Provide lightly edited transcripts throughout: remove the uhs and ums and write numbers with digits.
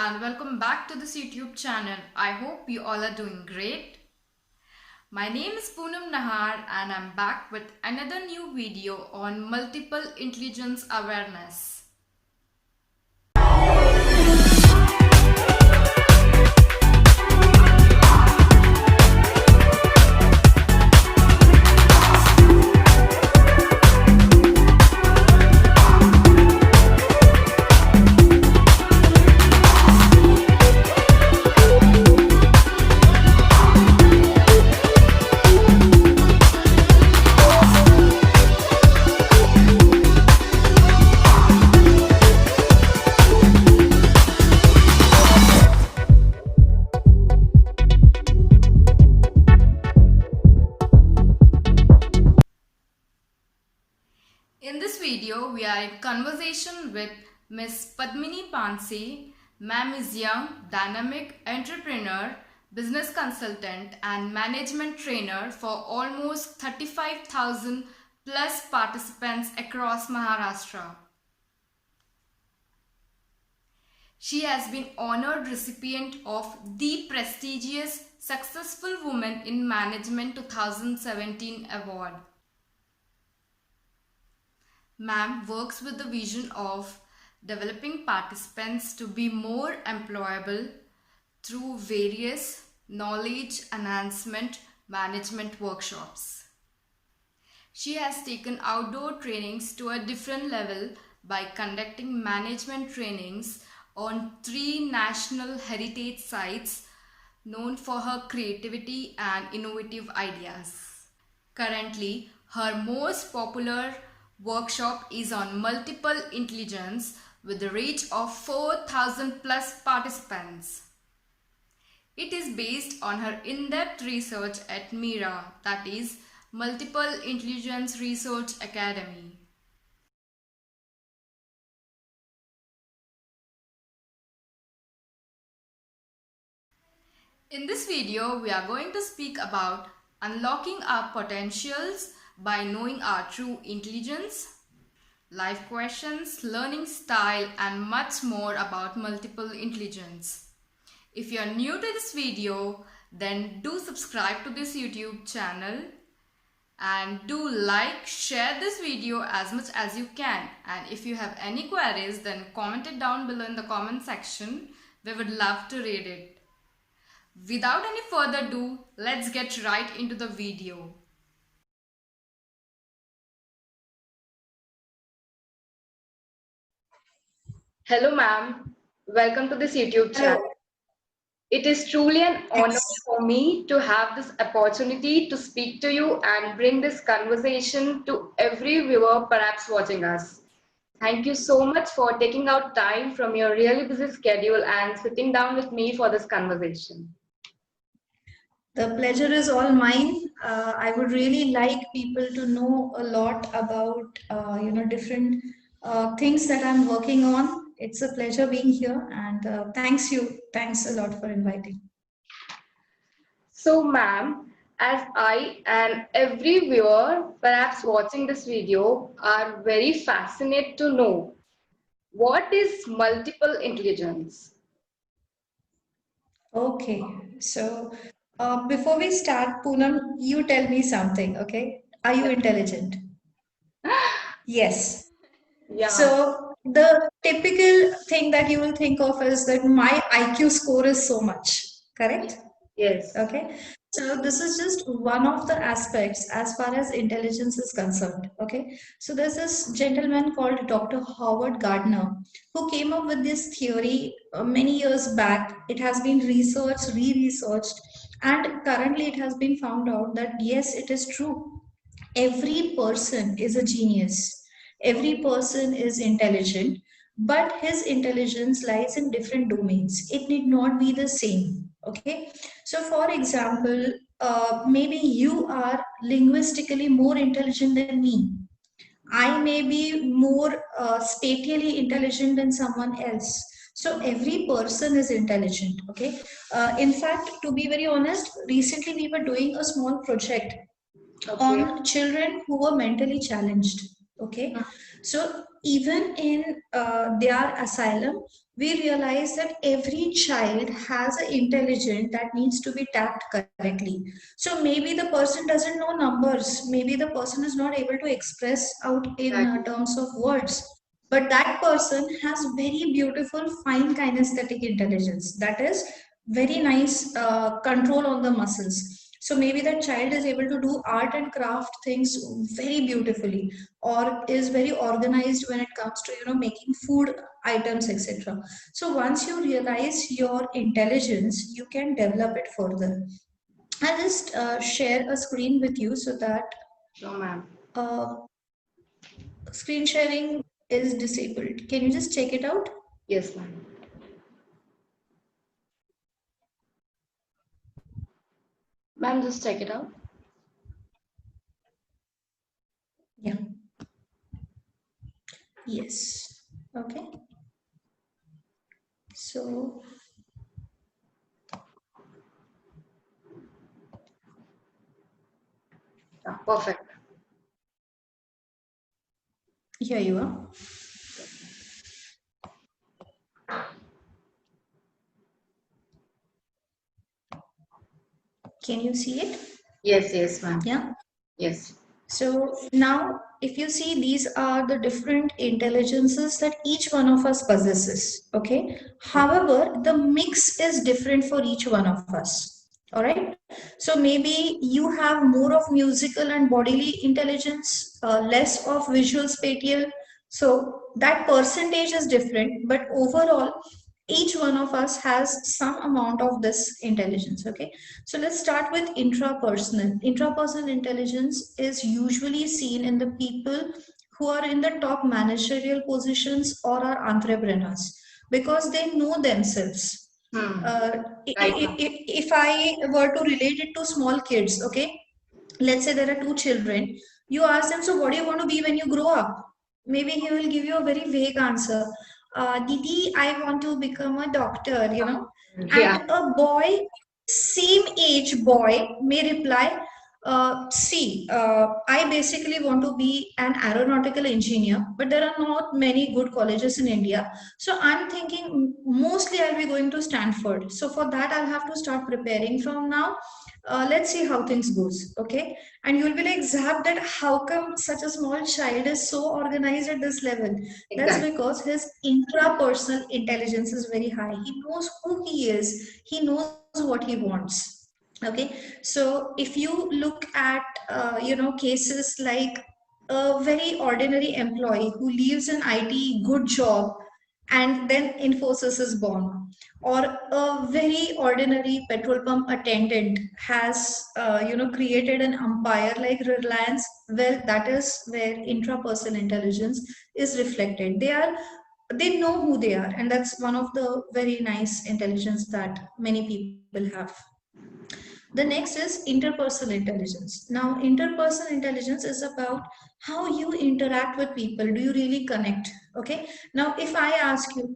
and welcome back to this YouTube channel. I hope you all are doing great. My name is Poonam Nahar and I'm back with another new video on multiple intelligence awareness. In this video, we are in conversation with Ms. Padmini Panse. Ma'am is young, dynamic entrepreneur, business consultant and management trainer for almost 35,000 plus participants across Maharashtra. She has been honored recipient of the prestigious Successful Woman in Management 2017 award. Ma'am works with the vision of developing participants to be more employable through various knowledge enhancement management workshops. She has taken outdoor trainings to a different level by conducting management trainings on 3 national heritage sites known for her creativity and innovative ideas. Currently, her most popular workshop is on multiple intelligence with a reach of 4,000 plus participants. It is based on her in-depth research at MIRA, that is Multiple Intelligence Research Academy. In this video, we are going to speak about unlocking our potentials by knowing our true intelligence, life questions, learning style, and much more about multiple intelligence. If you are new to this video, then do subscribe to this YouTube channel and do like, share this video as much as you can. And if you have any queries, then comment it down below in the comment section. We would love to read it. Without any further ado, let's get right into the video. Hello ma'am, welcome to this YouTube channel. It is truly an honor for me to have this opportunity to speak to you and bring this conversation to every viewer perhaps watching us. Thank you so much for taking out time from your really busy schedule and sitting down with me for this conversation. The pleasure is all mine. I would really like people to know a lot about different things that I'm working on. It's a pleasure being here, and thanks a lot for inviting. So ma'am, as I and every viewer perhaps watching this video are very fascinated to know, what is multiple intelligence? Okay, so before we start, Poonam, you tell me something, okay? Are you intelligent? Yes. Yeah. So the typical thing that you will think of is that my IQ score is so much, correct? Yes. Okay. So this is just one of the aspects as far as intelligence is concerned. Okay. So there's this gentleman called Dr. Howard Gardner who came up with this theory many years back. It has been researched, re-researched, and currently it has been found out that yes, it is true. Every person is a genius. Every person is intelligent, but his intelligence lies in different domains. It need not be the same. Okay. So, for example, maybe you are linguistically more intelligent than me. I may be more spatially intelligent than someone else. So every person is intelligent. Okay. In fact, to be very honest, recently we were doing a small project on children who were mentally challenged. Okay. So even in their asylum, we realize that every child has an intelligence that needs to be tapped correctly. So maybe the person doesn't know numbers, maybe the person is not able to express out in Exactly. terms of words, but that person has very beautiful fine kinesthetic intelligence, that is very nice control on the muscles. So maybe that child is able to do art and craft things very beautifully, or is very organized when it comes to making food items, etc. So once you realize your intelligence, you can develop it further. I'll just share a screen with you so that Sure, ma'am. uh, screen sharing is disabled. Can you just check it out? Yes, ma'am. Ma'am, just check it out. Yeah. Yes. Okay. So Yeah, perfect. here you are. Can you see it? Yes, ma'am. Yeah. Yes. So now, if you see, these are the different intelligences that each one of us possesses. Okay. However, the mix is different for each one of us. All right. So maybe you have more of musical and bodily intelligence, less of visual spatial. So that percentage is different, but overall, each one of us has some amount of this intelligence. Okay. So let's start with intrapersonal. Intrapersonal intelligence is usually seen in the people who are in the top managerial positions or are entrepreneurs because they know themselves. Hmm. Uh, Right, ma'am. if I were to relate it to small kids, okay, let's say there are two children, you ask them, so what do you want to be when you grow up? Maybe he will give you a very vague answer. Didi, I want to become a doctor, Yeah. and a boy, same age boy, may reply, see, I basically want to be an aeronautical engineer, but there are not many good colleges in India. So I'm thinking mostly I'll be going to Stanford. So for that, I'll have to start preparing from now. Let's see how things goes. Okay. And you'll be like, Zap, that how come such a small child is so organized at this level? That's Exactly. because his intrapersonal intelligence is very high. He knows who he is, he knows what he wants. Okay. So if you look at cases like a very ordinary employee who leaves an IT good job and then Infosys is born, or a very ordinary petrol pump attendant has created an empire like Reliance. Well, that is where intrapersonal intelligence is reflected. They know who they are, and that's one of the very nice intelligence that many people have. The next is interpersonal intelligence. Now, interpersonal intelligence is about how you interact with people. Do you really connect? Okay. Now, if I ask you,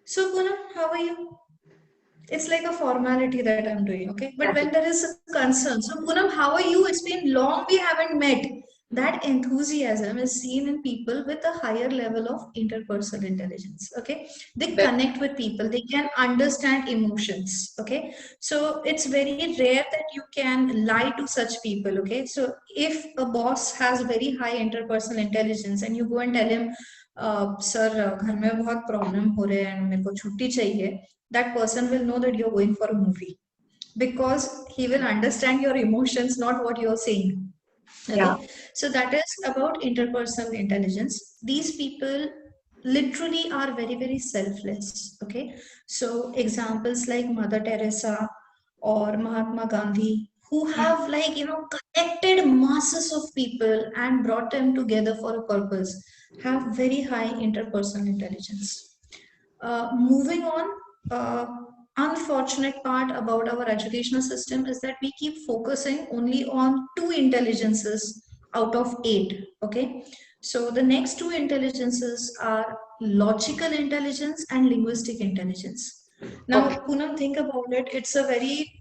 so Poonam, how are you? It's like a formality that I'm doing. Okay. But Exactly. when there is a concern, so Poonam, how are you? It's been long we haven't met. That enthusiasm is seen in people with a higher level of interpersonal intelligence. Okay. They Very connect with people, they can understand emotions. Okay. So it's very rare that you can lie to such people. Okay. So if a boss has very high interpersonal intelligence and you go and tell him, sir घर में बहुत problem हो रहे हैं मेरे को छुट्टी चाहिए, that person will know that you're going for a movie because he will understand your emotions, not what you're saying. yeah. Okay. So that is about interpersonal intelligence. These people literally are very, very selfless. Okay. So examples like Mother Teresa or Mahatma Gandhi, who Hmm. have connected masses of people and brought them together for a purpose, have very high interpersonal intelligence. Moving on, uh, unfortunate part about our educational system is that we keep focusing only on two intelligences out of eight. Okay. So the next two intelligences are logical intelligence and linguistic intelligence. Okay. Now, Poonam, think about it. It's a very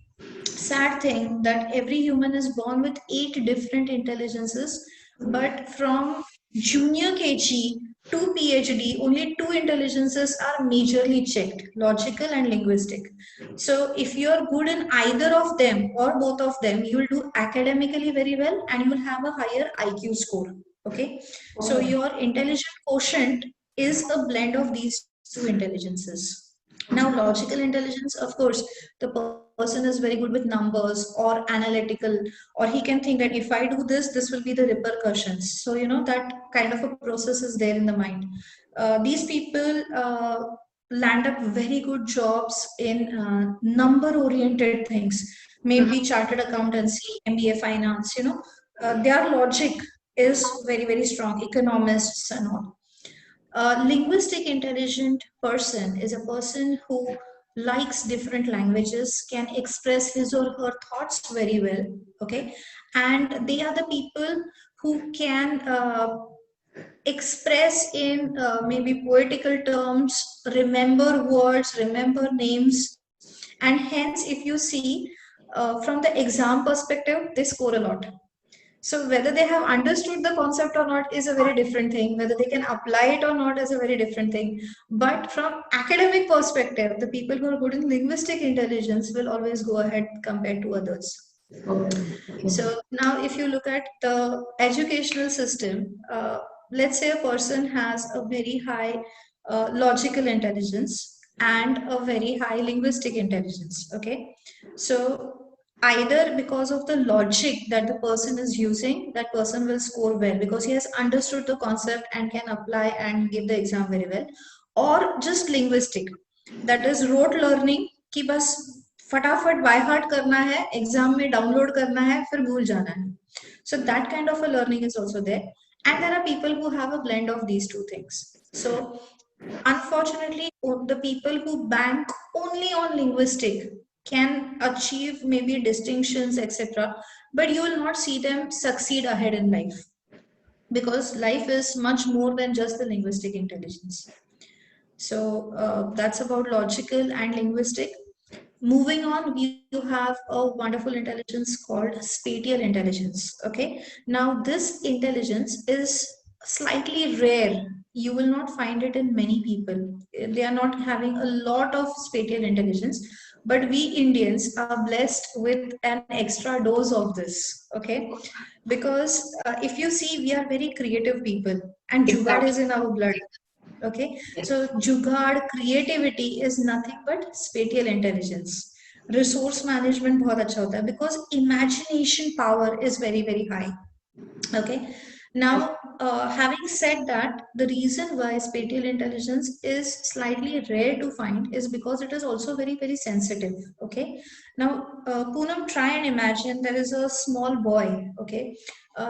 sad thing that every human is born with eight different intelligences, but from junior KG to PhD, only two intelligences are majorly checked, logical and linguistic. So if you are good in either of them or both of them, you will do academically very well and you will have a higher IQ score. Okay. So your intelligent quotient is a blend of these two intelligences. Now, logical intelligence, of course, the person is very good with numbers or analytical, or he can think that if I do this, this will be the repercussions. So, that kind of a process is there in the mind. These people land up very good jobs in number oriented things, maybe chartered accountancy, MBA finance, their logic is very, very strong, economists and all. A linguistic intelligent person is a person who likes different languages, can express his or her thoughts very well, okay? And they are the people who can express in maybe poetical terms, remember words, remember names, and hence, if you see from the exam perspective, they score a lot. So whether they have understood the concept or not is a very different thing. Whether they can apply it or not is a very different thing. But from academic perspective, the people who are good in linguistic intelligence will always go ahead compared to others. So now if you look at the educational system, let's say a person has a very high logical intelligence and a very high linguistic intelligence. Okay. So either because of the logic that the person is using, that person will score well because he has understood the concept and can apply and give the exam very well, or just linguistic, that is rote learning कि बस फटाफट by heart करना है, exam में download करना है, फिर भूल जाना है. So that kind of a learning is also there, and there are people who have a blend of these two things. So unfortunately, the people who bank only on linguistic can achieve maybe distinctions, etc., but you will not see them succeed ahead in life because life is much more than just the linguistic intelligence. So that's about logical and linguistic. Moving on, you have a wonderful intelligence called spatial intelligence. Okay, now this intelligence is slightly rare. You will not find it in many people. They are not having a lot of spatial intelligence, but we Indians are blessed with an extra dose of this. Okay, because if you see, we are very creative people, and Jugaad is in our blood. Okay, so jugaad creativity is nothing but spatial intelligence. Resource management बहुत अच्छा होता है because imagination power is very, very high. Okay, now having said that, the reason why spatial intelligence is slightly rare to find is because it is also very, very sensitive. Okay, now Poonam, try and imagine there is a small boy, okay,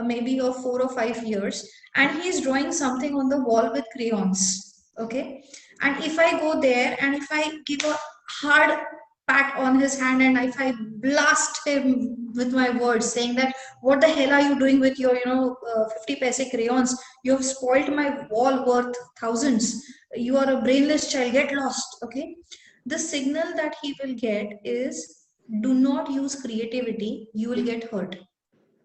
maybe of 4 or 5 years, and he is drawing something on the wall with crayons. Okay, and if I go there and if I give a hard pat on his hand and if I blast him with my words saying that what the hell are you doing with your 50 paise crayons, you have spoiled my wall worth thousands, you are a brainless child, get lost. Okay, the signal that he will get is do not use creativity, you will get hurt.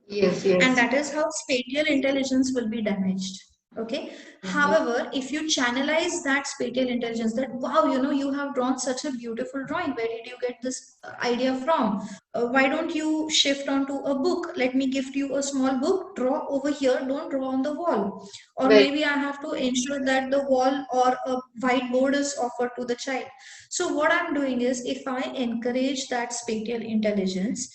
Yes, And yes. that is how spatial intelligence will be damaged. Okay. However, if you channelize that spatial intelligence, that wow, you have drawn such a beautiful drawing, where did you get this idea from? Why don't you shift onto a book? Let me gift you a small book, draw over here, don't draw on the wall. Or Very maybe I have to ensure that the wall or a whiteboard is offered to the child. So what I'm doing is, if I encourage that spatial intelligence,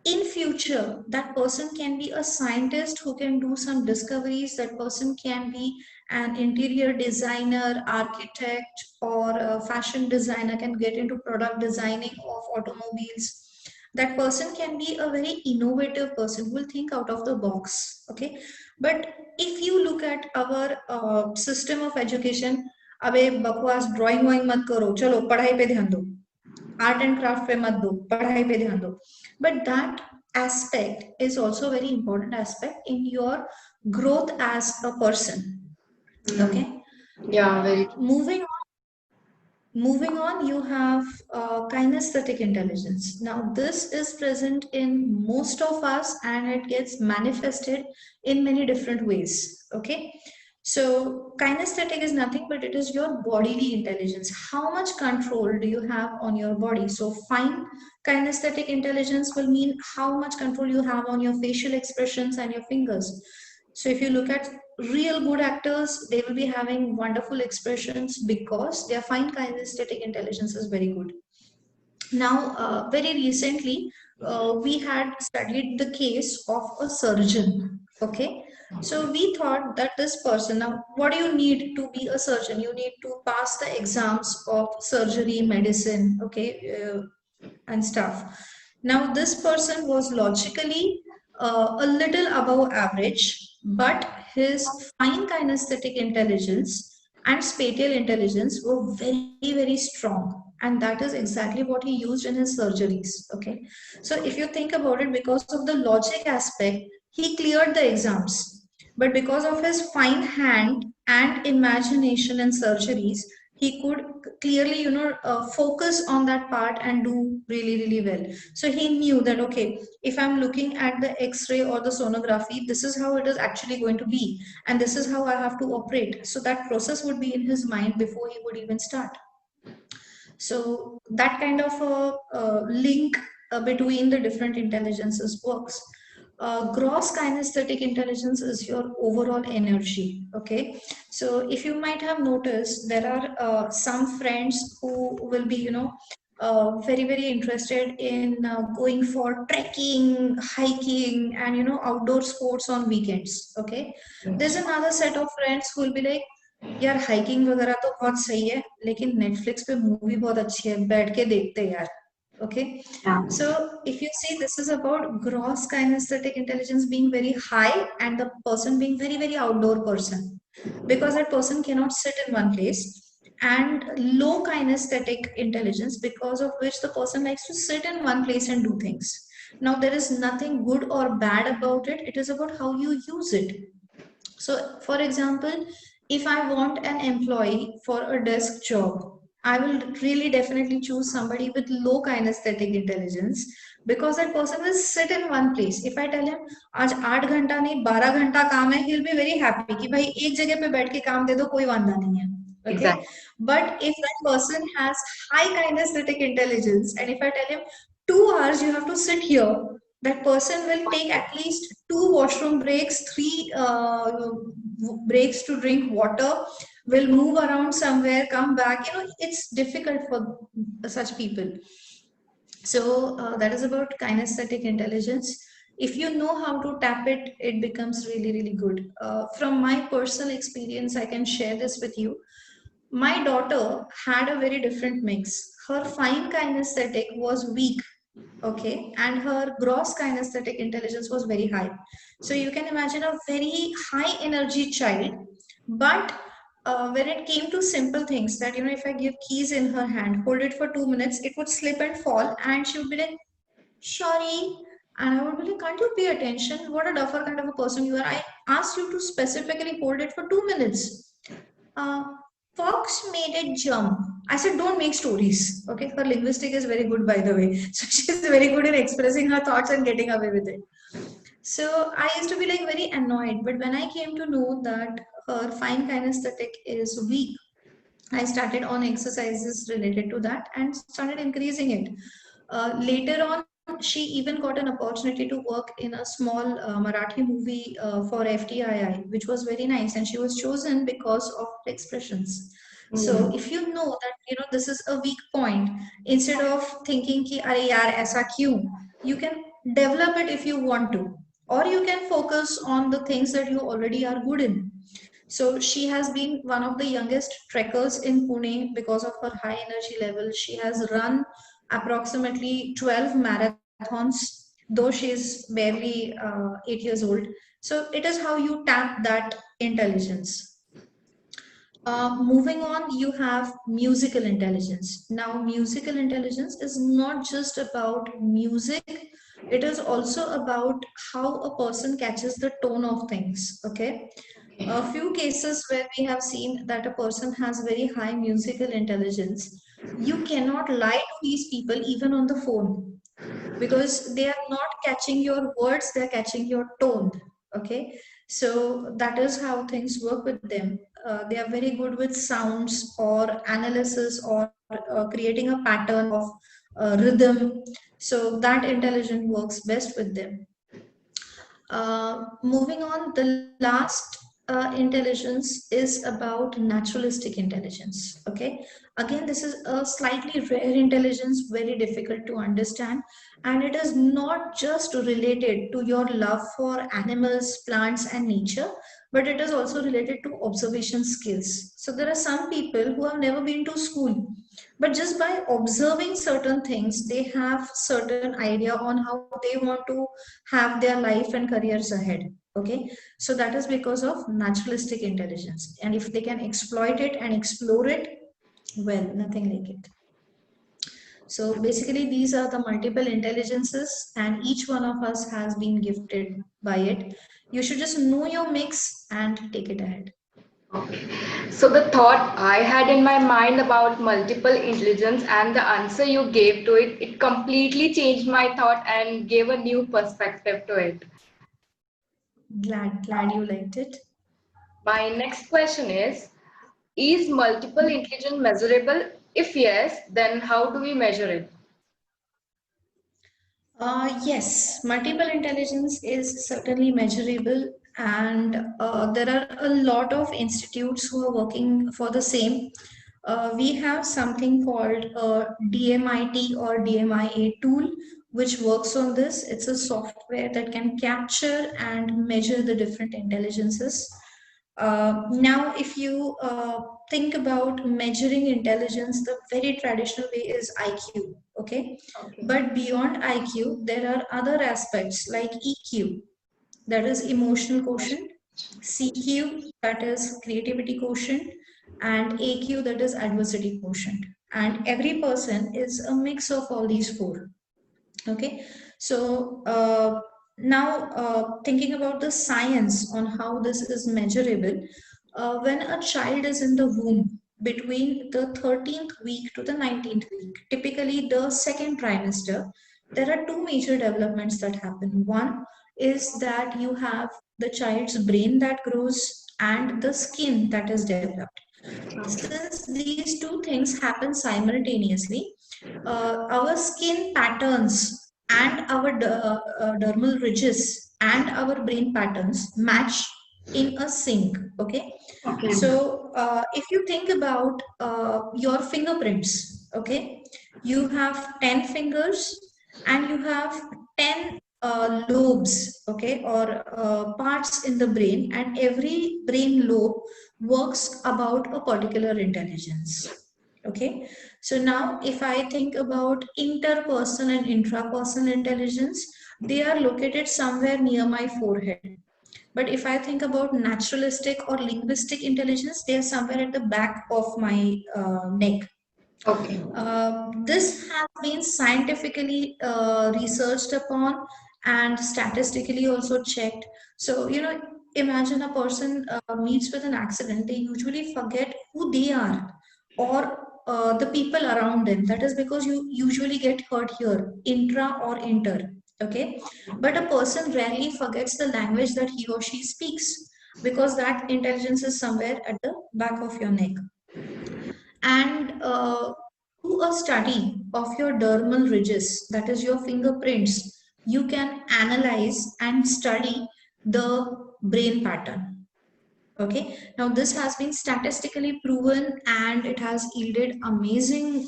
in future that person can be a scientist who can do some discoveries, that person can be an interior designer, architect, or a fashion designer, can get into product designing of automobiles. That person can be a very innovative person who will think out of the box. Okay, but if you look at our system of education, अबे बकवास drawing vying मत करो, चलो पढ़ाई पे ध्यान दो, art and craft पे मत दो, पढ़ाई पे ध्यान दो. But that aspect is also a very important aspect in your growth as a person. Okay, yeah, very true. moving on, you have kinesthetic intelligence. Now this is present in most of us and it gets manifested in many different ways. Okay, So kinesthetic is nothing but it is your bodily intelligence. How much control do you have on your body? So fine kinesthetic intelligence will mean how much control you have on your facial expressions and your fingers. So if you look at real good actors, they will be having wonderful expressions because their fine kinesthetic intelligence is very good. Now, very recently, we had studied the case of a surgeon. Okay, so we thought that this person, now, what do you need to be a surgeon? You need to pass the exams of surgery, medicine, okay, and stuff. Now, this person was logically a little above average, but his fine kinesthetic intelligence and spatial intelligence were very, very strong. And that is exactly what he used in his surgeries. Okay. So, if you think about it, because of the logic aspect, he cleared the exams. But because of his fine hand and imagination in surgeries, he could clearly focus on that part and do really really well. So he knew that okay, if I'm looking at the x-ray or the sonography, this is how it is actually going to be, and this is how I have to operate. So that process would be in his mind before he would even start. So that kind of a link between the different intelligences works. Gross kinesthetic intelligence is your overall energy. Okay, so if you might have noticed, there are some friends who will be, very very interested in going for trekking, hiking, and outdoor sports on weekends. Okay, there's another set of friends who will be like, यार hiking वगैरह तो बहुत सही है लेकिन Netflix पे movie बहुत अच्छी है बैठ के देखते हैं यार. Okay, so if you see, this is about gross kinesthetic intelligence being very high and the person being very very outdoor person, because that person cannot sit in one place, and low kinesthetic intelligence because of which the person likes to sit in one place and do things. Now there is nothing good or bad about it, it is about how you use it. So, for example, if I want an employee for a desk job, I will really definitely choose somebody with low kinesthetic intelligence because that person will sit in one place. If I tell him, आज 8 घंटा नहीं 12 घंटा काम है, he'll be very happy कि भाई एक जगह पे बैठ के काम दे दो कोई वांदा नहीं है. Okay, exactly. But if that person has high kinesthetic intelligence, and if I tell him 2 hours you have to sit here, that person will take at least 2 washroom breaks, 3 breaks to drink water, will move around somewhere, come back. It's difficult for such people. So that is about kinesthetic intelligence. If you know how to tap it, it becomes really, really good. From my personal experience, I can share this with you. My daughter had a very different mix. Her fine kinesthetic was weak, okay, and her gross kinesthetic intelligence was very high. So you can imagine a very high energy child, but when it came to simple things, that if I give keys in her hand, hold it for 2 minutes, it would slip and fall, and she would be like, sorry. And I would be like, can't you pay attention? What a duffer kind of a person you are. I asked you to specifically hold it for 2 minutes. uh, Fox made it jump. I said, don't make stories. Okay, her linguistic is very good, by the way. So she's very good in expressing her thoughts and getting away with it. So I used to be like very annoyed. But when I came to know that her fine kinesthetic is weak, I started on exercises related to that and started increasing it. Later on, she even got an opportunity to work in a small Marathi movie for FTII, which was very nice, and she was chosen because of expressions. So if you know that this is a weak point, instead of thinking ki "Arey yaar aisa kyun," you can develop it if you want to, or you can focus on the things that you already are good in. So she has been one of the youngest trekkers in Pune because of her high energy level. She has run approximately 12 marathons, though she is barely 8 years old. So it is how you tap that intelligence. Moving on, you have musical intelligence. Now, musical intelligence is not just about music, it is also about how a person catches the tone of things. Okay, a few cases where we have seen that a person has very high musical intelligence, you cannot lie to these people even on the phone, because they are not catching your words, they're catching your tone. Okay, So that is how things work with them. They are very good with sounds or analysis or creating a pattern of rhythm. So that intelligence works best with them. Moving on, the last intelligence is about naturalistic intelligence. Okay, again, this is a slightly rare intelligence, very difficult to understand, and it is not just related to your love for animals, plants, and nature, but it is also related to observation skills. So there are some people who have never been to school, but just by observing certain things, they have certain idea on how they want to have their life and careers ahead. Okay, so that is because of naturalistic intelligence, and if they can exploit it and explore it, well, nothing like it. So basically these are the multiple intelligences, and each one of us has been gifted by it. You should just know your mix and take it ahead. Okay. So the thought I had in my mind about multiple intelligence and the answer you gave to it, it completely changed my thought and gave a new perspective to it. Glad you liked it. My next question is multiple intelligence measurable? If yes, then how do we measure it? Yes, multiple intelligence is certainly measurable, and there are a lot of institutes who are working for the same. We have something called DMIT or DMIA tool, which works on this. It's a software that can capture and measure the different intelligences. Now, if you think about measuring intelligence, the very traditional way is IQ. Okay, Okay. but beyond IQ, there are other aspects like EQ, that is emotional quotient, CQ, that is creativity quotient, and AQ, that is adversity quotient. And every person is a mix of all these four. Okay, so now thinking about the science on how this is measurable, when a child is in the womb between the 13th week to the 19th week, typically the second trimester, there are two major developments that happen. One is that you have the child's brain that grows and the skin that is developed. Since these two things happen simultaneously, our skin patterns and our dermal ridges and our brain patterns match in a sync. Okay, Okay. so if you think about your fingerprints, okay, you have 10 fingers and you have 10 lobes, okay, or parts in the brain, and every brain lobe works about a particular intelligence. Okay, so now if I think about interpersonal and intrapersonal intelligence, they are located somewhere near my forehead. But if I think about naturalistic or linguistic intelligence, they are somewhere at the back of my neck. Okay. This has been scientifically researched upon and statistically also checked. So, imagine a person meets with an accident, they usually forget who they are or the people around them. That is because you usually get hurt here, intra or inter. Okay. But a person rarely forgets the language that he or she speaks, because that intelligence is somewhere at the back of your neck. And do a study of your dermal ridges, that is your fingerprints. You can analyze and study the brain pattern. Okay, now this has been statistically proven and it has yielded amazing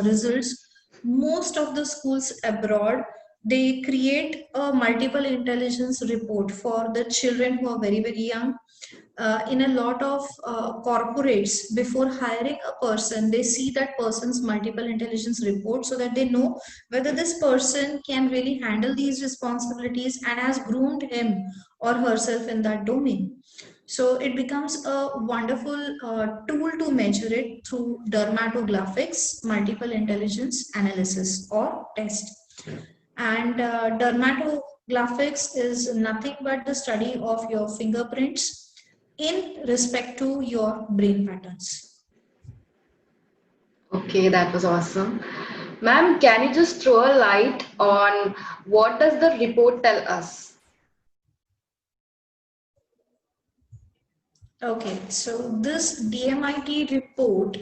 results. Most of the schools abroad, they create a multiple intelligence report for the children who are very, very young. In a lot of corporates, before hiring a person, they see that person's multiple intelligence report so that they know whether this person can really handle these responsibilities and has groomed him or herself in that domain. So it becomes a wonderful tool to measure it through dermatoglyphics, multiple intelligence analysis or test. And dermatoglyphics is nothing but the study of your fingerprints in respect to your brain patterns. Okay, that was awesome. Ma'am, can you just throw a light on what does the report tell us? Okay, so this DMIT report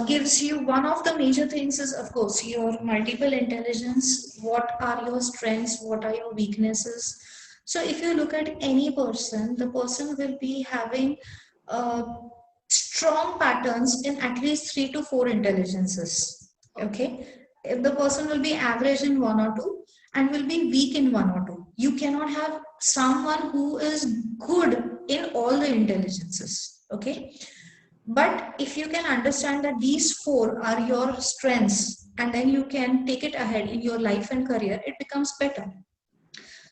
gives you one of the major things is, of course, your multiple intelligence. What are your strengths? What are your weaknesses? So if you look at any person, the person will be having uh, strong patterns in at least 3 to 4 intelligences. Okay, if the person will be average in one or two and will be weak in one or two, you cannot have someone who is good in all the intelligences. Okay, but if you can understand that these 4 are your strengths and then you can take it ahead in your life and career, it becomes better.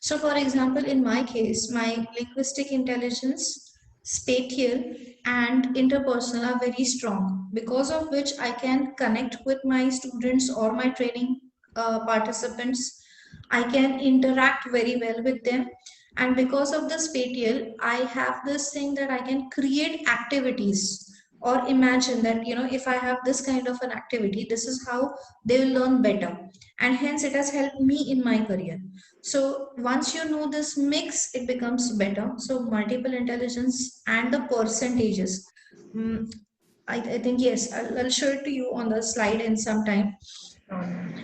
So for example, in my case, my linguistic intelligence, spatial and interpersonal are very strong, because of which I can connect with my students or my training participants. I can interact very well with them. And because of the spatial, I have this thing that I can create activities or imagine that, if I have this kind of an activity, this is how they will learn better. And hence it has helped me in my career. So once you know this mix, it becomes better. So multiple intelligence and the percentages. Mm, I think yes, I'll show it to you on the slide in some time.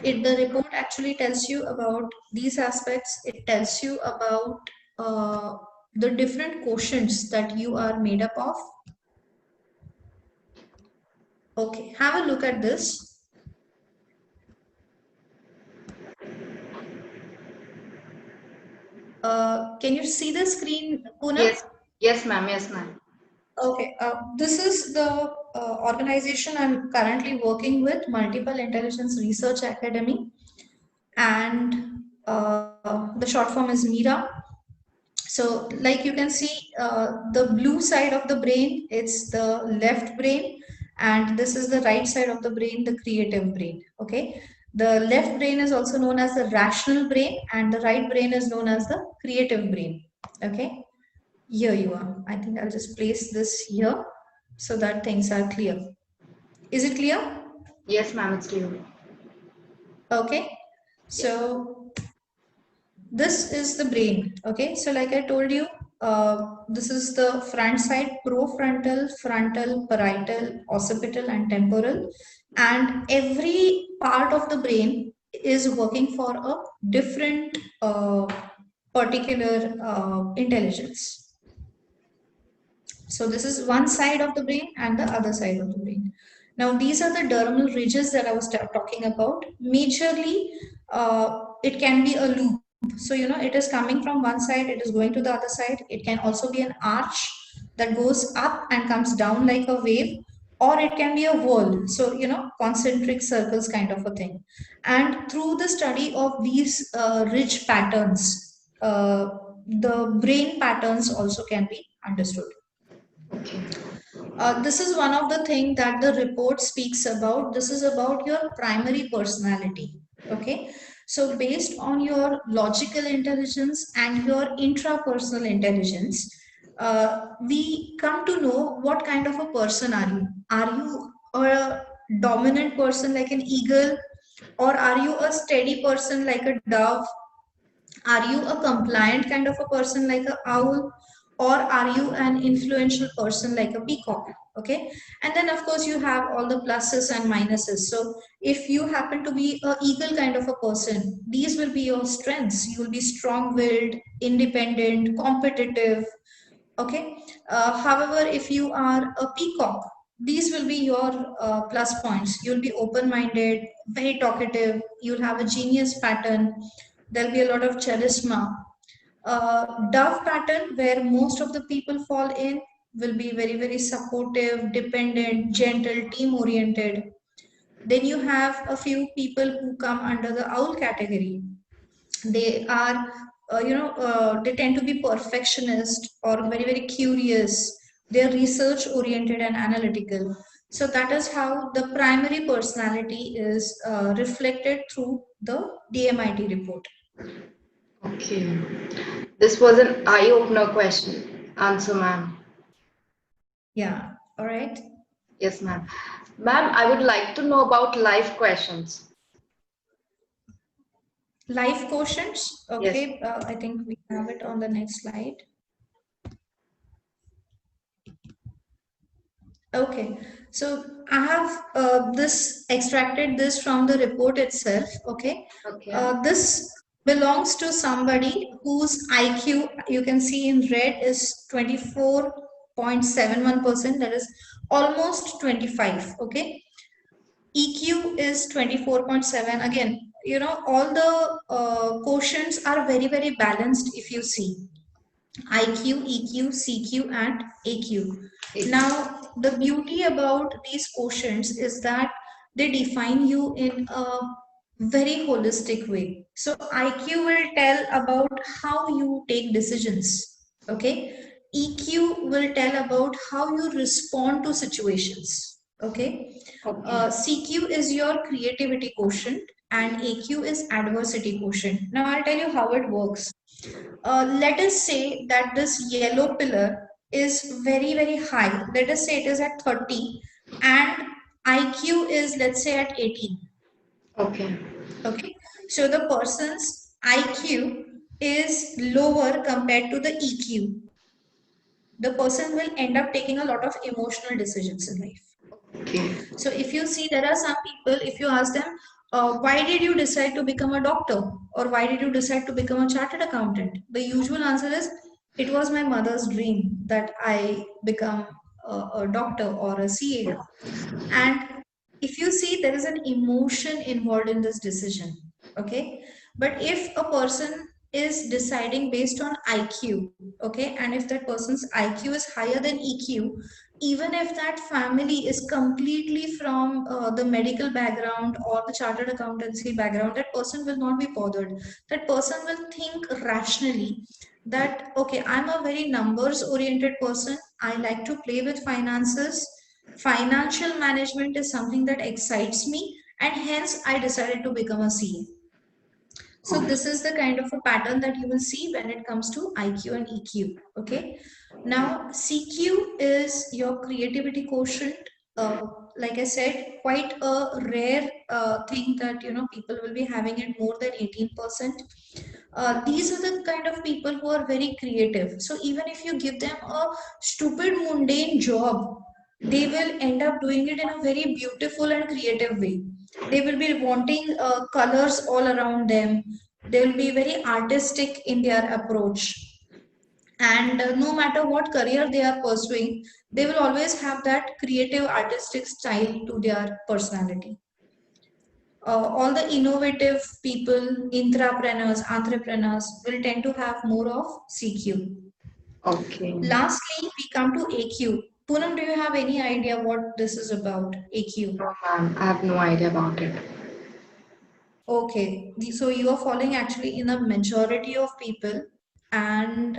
The report actually tells you about these aspects. It tells you about uh, the different quotients that you are made up of. Okay, have a look at this. Can you see the screen, Poonam? Yes, yes, ma'am. Yes, ma'am. Okay, this is the organization I'm currently working with, Multiple Intelligence Research Academy, and the short form is MIRA. So, like you can see, the blue side of the brain, it's the left brain, and this is the right side of the brain, the creative brain. Okay, the left brain is also known as the rational brain, and the right brain is known as the creative brain. Okay, here you are. I think I'll just place this here so that things are clear. Is it clear? Yes, ma'am. It's clear. Okay. Yes. So this is the brain. Okay. So like I told you, this is the front side, prefrontal, frontal, parietal, occipital, and temporal. And every part of the brain is working for a different particular intelligence. So this is one side of the brain and the other side of the brain. Now these are the dermal ridges that I was talking about. Majorly, it can be a loop. So it is coming from one side, it is going to the other side. It can also be an arch that goes up and comes down like a wave, or it can be a wall. So concentric circles kind of a thing. And through the study of these ridge patterns, the brain patterns also can be understood. Okay. This is one of the things that the report speaks about. This is about your primary personality. Okay. So based on your logical intelligence and your intrapersonal intelligence, we come to know what kind of a person are you. Are you a dominant person like an eagle, or are you a steady person like a dove? Are you a compliant kind of a person like a owl, or are you an influential person like a peacock? Okay, and then of course you have all the pluses and minuses. So if you happen to be a eagle kind of a person, these will be your strengths. You will be strong-willed, independent, competitive. Okay, however, if you are a peacock, these will be your plus points. You'll be open-minded, very talkative. You'll have a genius pattern. There'll be a lot of charisma. Dove pattern, where most of the people fall in, will be very, very supportive, dependent, gentle, team oriented. Then you have a few people who come under the owl category. They are, they tend to be perfectionist or very, very curious. They're research oriented and analytical. So that is how the primary personality is reflected through the DMIT report. Okay. This was an eye-opener question. Answer, ma'am. Yeah, all right. Yes, ma'am. Ma'am, I would like to know about life questions. Life quotients. Yes. Okay, I think we have it on the next slide. Okay, so I have this extracted this from the report itself. Okay, Okay. this belongs to somebody whose IQ you can see in red is 24.71%, that is almost 25. Okay, EQ is 24.7. Again, you know, all the quotients are very, very balanced if you see. IQ, EQ, CQ, and AQ. Now, the beauty about these quotients is that they define you in a very holistic way. So, IQ will tell about how you take decisions. Okay. EQ will tell about how you respond to situations. Okay. Okay. CQ is your creativity quotient and AQ is adversity quotient. Now, I'll tell you how it works. Let us say that this yellow pillar is very, very high. Let us say it is at 30 and IQ is, let's say, at 18. Okay. Okay. So the person's IQ is lower compared to the EQ. The person will end up taking a lot of emotional decisions in life. Okay. So if you see, there are some people, if you ask them, why did you decide to become a doctor, or why did you decide to become a chartered accountant? The usual answer is, it was my mother's dream that I become a doctor or a CA. And if you see, there is an emotion involved in this decision. Okay. But if a person is deciding based on IQ, okay, and if that person's IQ is higher than EQ, even if that family is completely from the medical background or the chartered accountancy background, that person will not be bothered. That person will think rationally that, okay, I'm a very numbers oriented person. I like to play with finances. Financial management is something that excites me, and hence I decided to become a CA. So Okay. this is the kind of a pattern that you will see when it comes to IQ and EQ. Okay. Now CQ is your creativity quotient. Like I said, quite a rare thing that people will be having it more than 18%. These are the kind of people who are very creative. So even if you give them a stupid mundane job, they will end up doing it in a very beautiful and creative way. They will be wanting colors all around them. They will be very artistic in their approach. And no matter what career they are pursuing, they will always have that creative artistic style to their personality. All the innovative people, intrapreneurs, entrepreneurs will tend to have more of CQ. Okay. Lastly, we come to AQ. Poonam, do you have any idea what this is about, AQ? No, ma'am, I have no idea about it. Okay, so you are falling actually in a majority of people, and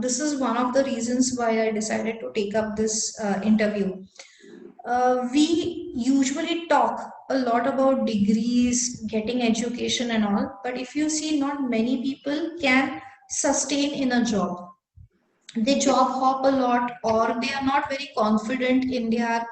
this is one of the reasons why I decided to take up this interview. We usually talk a lot about degrees, getting education, and all, but if you see, not many people can sustain in a job. They job hop a lot, or they are not very confident in their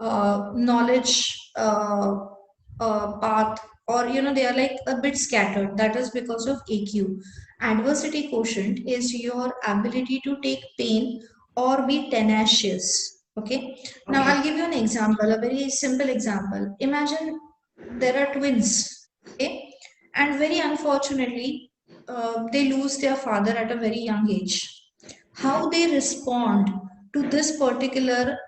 knowledge path, or they are like a bit scattered. That is because of AQ. Adversity quotient is your ability to take pain or be tenacious. Okay. Now Okay. I'll give you an example, a very simple example. Imagine there are twins. Okay, and very unfortunately, they lose their father at a very young age. How they respond to this particular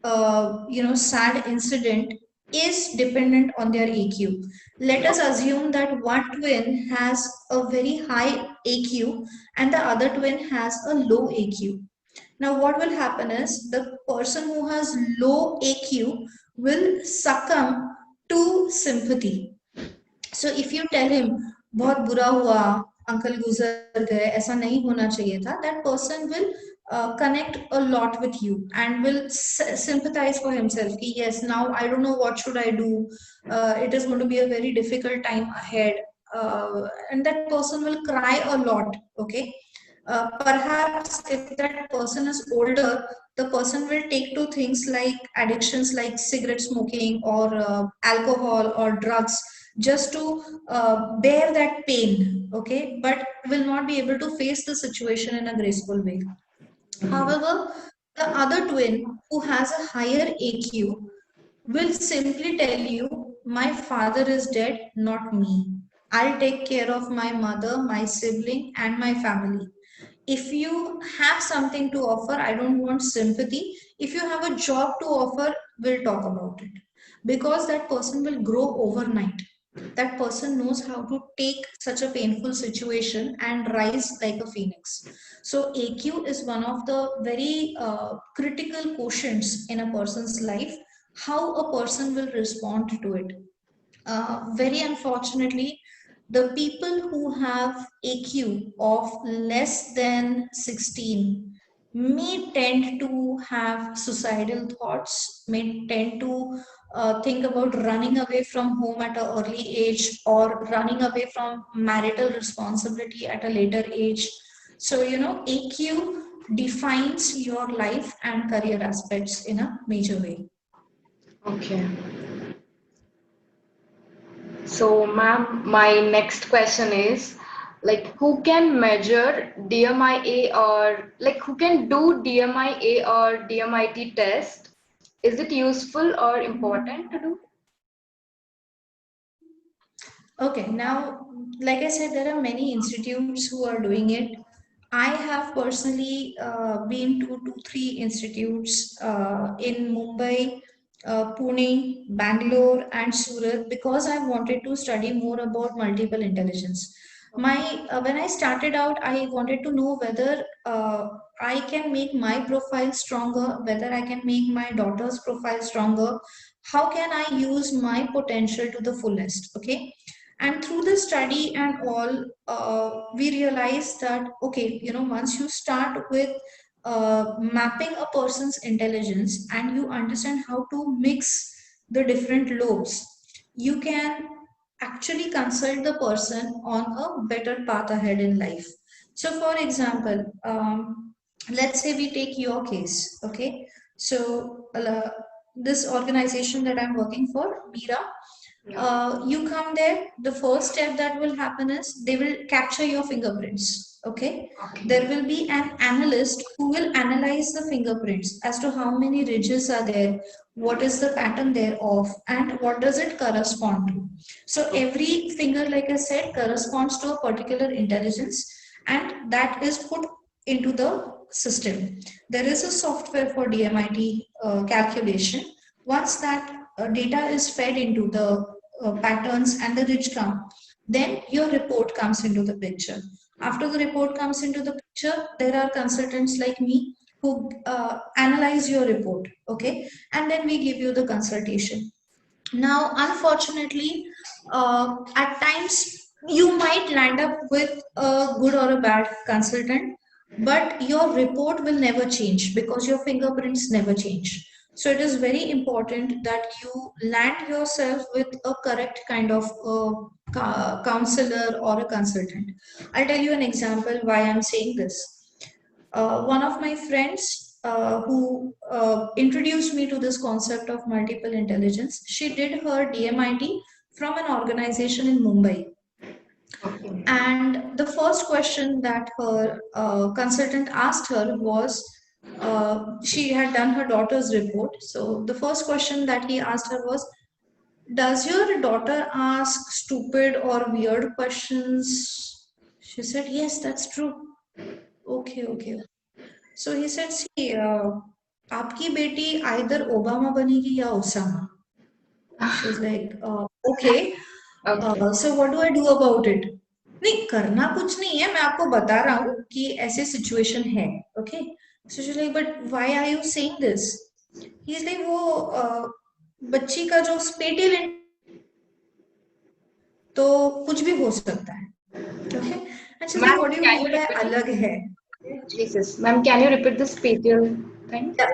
sad incident is dependent on their AQ. Let us assume that one twin has a very high AQ and the other twin has a low AQ. Now what will happen is the person who has low AQ will succumb to sympathy. So if you tell him बहुत बुरा हुआ, uncle गुजर गए, ऐसा नहीं होना चाहिए था, that person will connect a lot with you and will sympathize for himself कि yes, now I don't know what should I do, it is going to be a very difficult time ahead, and that person will cry a lot. Okay. Perhaps if that person is older, the person will take to things like addictions like cigarette smoking or alcohol or drugs just to bear that pain. Okay, but will not be able to face the situation in a graceful way. However, The other twin who has a higher AQ will simply tell you, my father is dead, not me. I'll take care of my mother, my sibling, and my family. If you have something to offer, I don't want sympathy. If you have a job to offer, we'll talk about it. Because that person will grow overnight. That person knows how to take such a painful situation and rise like a phoenix. So, AQ is one of the very critical quotients in a person's life, how a person will respond to it. Very unfortunately, the people who have AQ of less than 16 may tend to have suicidal thoughts, may tend to think about running away from home at an early age or running away from marital responsibility at a later age. So, AQ defines your life and career aspects in a major way. Okay. So, ma'am, my next question is like who can measure DMIA or like who can do DMIA or DMIT test? Is it useful or important to do? Okay, now, like I said, there are many institutes who are doing it. I have personally been to two, three institutes in Mumbai, Pune, Bangalore, and Surat because I wanted to study more about multiple intelligence. When I started out, I wanted to know whether I can make my profile stronger, whether I can make my daughter's profile stronger. How can I use my potential to the fullest? Okay, and through the study and all, we realized that okay, once you start with mapping a person's intelligence and you understand how to mix the different lobes, you can actually consult the person on a better path ahead in life. So for example, let's say we take your case. Okay, so this organization that I'm working for, MIRA, Yeah. you come there, the first step that will happen is they will capture your fingerprints. Okay, Okay. there will be an analyst who will analyze the fingerprints as to how many ridges are there, what is the pattern thereof, and what does it correspond to. So every finger, like I said, corresponds to a particular intelligence, and that is put into the system. There is a software for DMIT calculation. Once that data is fed into the patterns and the ridge count, then your report comes into the picture. After the report comes into the picture, there are consultants like me who analyze your report, okay, and then we give you the consultation. Now, unfortunately, at times you might land up with a good or a bad consultant, but your report will never change because your fingerprints never change. So it is very important that you land yourself with a correct kind of counselor or a consultant. I'll tell you an example why I'm saying this. One of my friends who introduced me to this concept of multiple intelligence, she did her DMIT from an organization in Mumbai. Okay. And the first question that her consultant asked her was, she had done her daughter's report. So the first question that he asked her was, does your daughter ask stupid or weird questions? She said, yes, that's true. Okay, okay. So he said, see, आपकी बेटी either Obama बनेगी या Osama. She's like, okay. Okay. So what do I do about it? नहीं करना कुछ नहीं है, मैं आपको बता रहा हूँ कि ऐसे situation है. Okay. So she's like, but why are you saying this? He's like, वो बच्ची का जो spatial तो कुछ भी हो सकता है. Okay. And she's like, Ma'am, what do you can you mean by repeat? अलग है? Jesus. Ma'am, can you repeat the spatial thing? Yeah.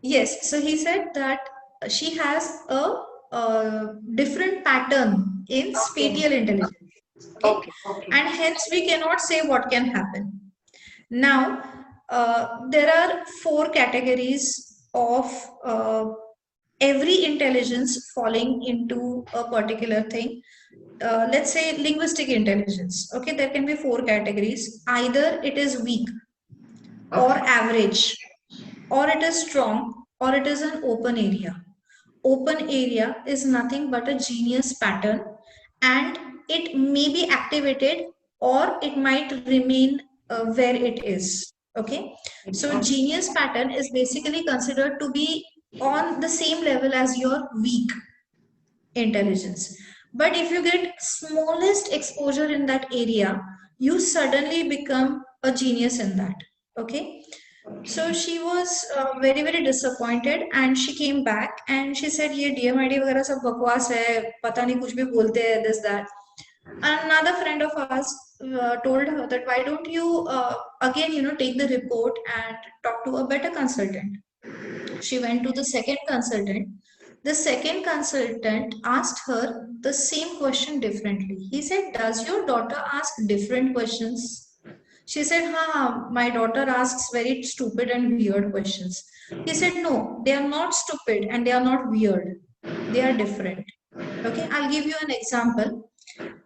Yes, so he said that she has a different pattern in Okay. spatial intelligence. Okay, Okay. Okay. and hence we cannot say what can happen. Now, there are four categories of every intelligence falling into a particular thing. Let's say linguistic intelligence. Okay, there can be four categories. Either it is weak or Okay. average or it is strong, or it is an open area. Open area is nothing but a genius pattern, and it may be activated or it might remain where it is. Okay, so genius pattern is basically considered to be on the same level as your weak intelligence. But if you get smallest exposure in that area, you suddenly become a genius in that. Okay, so she was very very disappointed, and she came back and she said ये DMIT वगैरह सब बकवास है, पता नहीं कुछ भी बोलते हैं, this that. Another friend of ours told her that why don't you again take the report and talk to a better consultant. She went to the second consultant. The second consultant asked her the same question differently. He said, does your daughter ask different questions? She said, ha, my daughter asks very stupid and weird questions. He said, no, they are not stupid and they are not weird. They are different. Okay, I'll give you an example.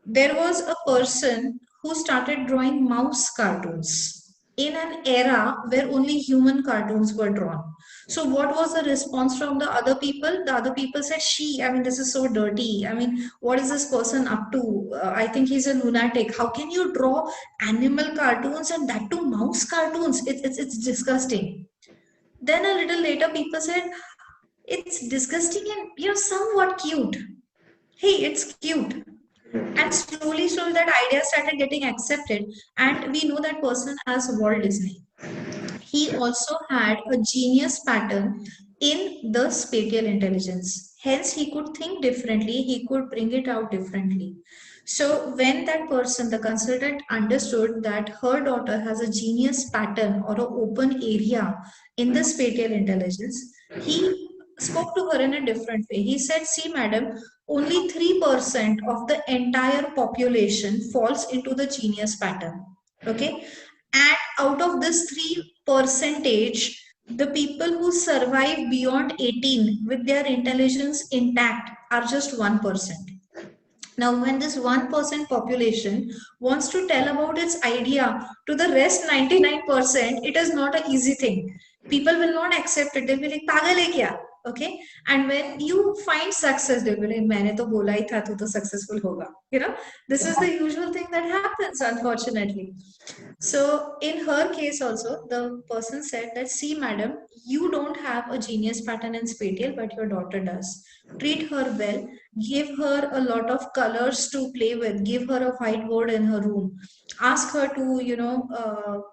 There was a person who started drawing mouse cartoons in an era where only human cartoons were drawn. So, what was the response from the other people? The other people said, I mean, this is so dirty. I mean, what is this person up to? I think he's a lunatic. How can you draw animal cartoons and that too mouse cartoons? It's disgusting. Then a little later, people said, it's disgusting and somewhat cute. Hey, it's cute. And slowly that idea started getting accepted, and we know that person as Walt Disney. He also had a genius pattern in the spatial intelligence. Hence, he could think differently, he could bring it out differently. So, when that person, the consultant, understood that her daughter has a genius pattern or an open area in the spatial intelligence, he spoke to her in a different way. He said, see, madam, only 3% of the entire population falls into the genius pattern. Okay, and out of this 3 percentage, the people who survive beyond 18 with their intelligence intact are just 1%. Now, when this 1% population wants to tell about its idea to the rest 99%, it is not an easy thing. People will not accept it. They'll be like, pagal hai kya? Okay. And when you find success, they'll be like, maine to bola hi tha, tu to successful hoga. This is the usual thing that happens, unfortunately. So in her case also, the person said that, see, madam, you don't have a genius pattern in spatial, but your daughter does. Treat her well, give her a lot of colors to play with, give her a whiteboard in her room, ask her to,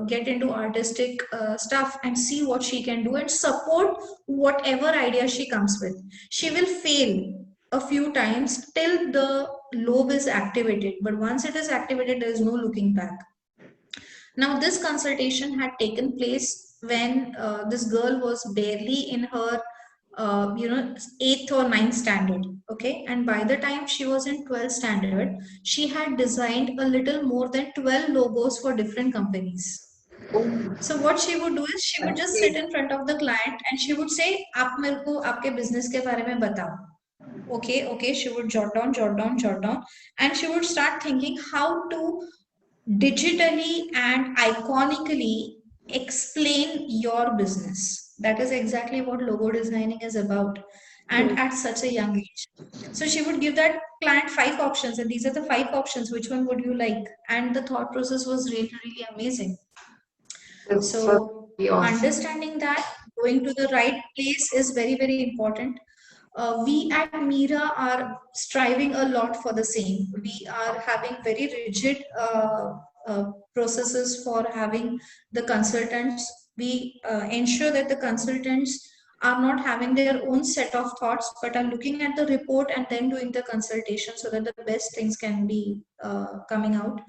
get into artistic stuff and see what she can do and support whatever idea she comes with. She will fail a few times till the lobe is activated, but once it is activated, there is no looking back. Now, this consultation had taken place when this girl was barely in her, 8th or 9th standard. Okay. And by the time she was in 12th standard, she had designed a little more than 12 logos for different companies. So what she would do is she would just sit in front of the client and she would say, "आप मेरे को आपके business के बारे में बताओ." Okay. She would jot down, and she would start thinking how to digitally and iconically explain your business. That is exactly what logo designing is about, and at such a young age. So she would give that client 5 options, and these are the 5 options. Which one would you like? And the thought process was really, really amazing. So understanding that going to the right place is very, very important. We at MIRA are striving a lot for the same. We are having very rigid processes for having the consultants. We ensure that the consultants are not having their own set of thoughts, but are looking at the report and then doing the consultation so that the best things can be coming out.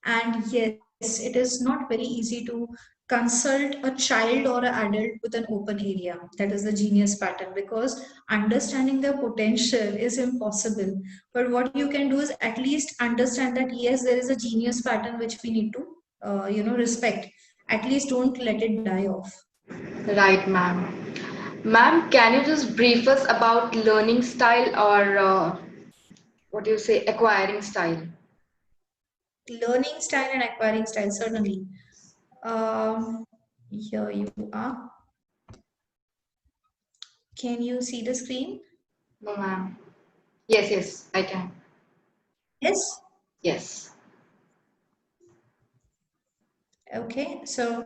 And yes, it is not very easy to consult a child or an adult with an open area. That is the genius pattern, because understanding their potential is impossible. But what you can do is at least understand that yes, there is a genius pattern which we need to, respect. At least don't let it die off. Right, ma'am. Ma'am, can you just brief us about learning style or what do you say, acquiring style? Learning style and acquiring style, certainly. Um Here you are. Can you see the screen? No, ma'am. Yes, yes, I can. Yes. Yes. Okay. So